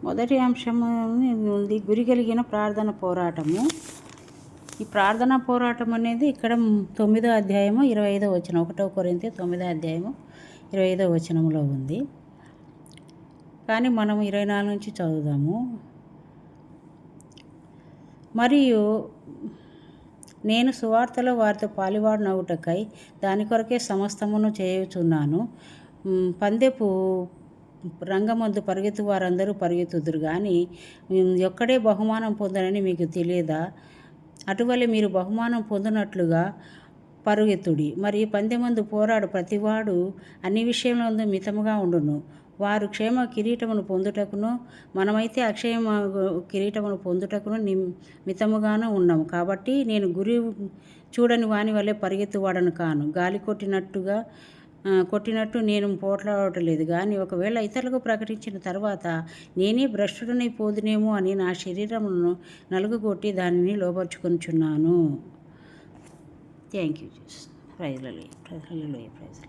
మొదటి అంశం ఉంది గురి కలిగిన ప్రార్థన పోరాటము. ఈ ప్రార్థనా పోరాటం అనేది ఇక్కడ 9వ అధ్యాయము 25వ వచనం, 1 కొరింథీ 9వ అధ్యాయము 25వ వచనంలో ఉంది. కానీ మనం 24 నుంచి చదువుదాము. మరియు నేను సువార్తలో వారితో పాలివాడనగుటకై దాని కొరకే సమస్తమును చేయుచున్నాను. పందెపు రంగమందు పరిగెత్తు వారందరూ పరిగెత్తుదురు కానీ ఒక్కడే బహుమానం పొందనని మీకు తెలియదా? అటువలే మీరు బహుమానం పొందినట్లుగా పరుగెత్తుడి. మరి పందెమందు పోరాడు ప్రతివాడు అన్ని విషయములందు మితముగా ఉండును. వారు క్షేమ కిరీటమును పొందుటకును, మనమైతే అక్షయమ కిరీటమును పొందుటకును మితముగాను ఉన్నాము. కాబట్టి నేను గురి చూడని వాని వల్లే పరిగెత్తువాడను కాను. గాలి కొట్టినట్టు నేను పోట్లాడలేదు. కానీ ఒకవేళ ఇతరులకు ప్రకటించిన తర్వాత నేనే భ్రష్టుడనై పోదునేమో అని నా శరీరమును నలుగుగొట్టి దానిని లోపరుచుకొనుచున్నాను. Thank you. Praise hallelujah.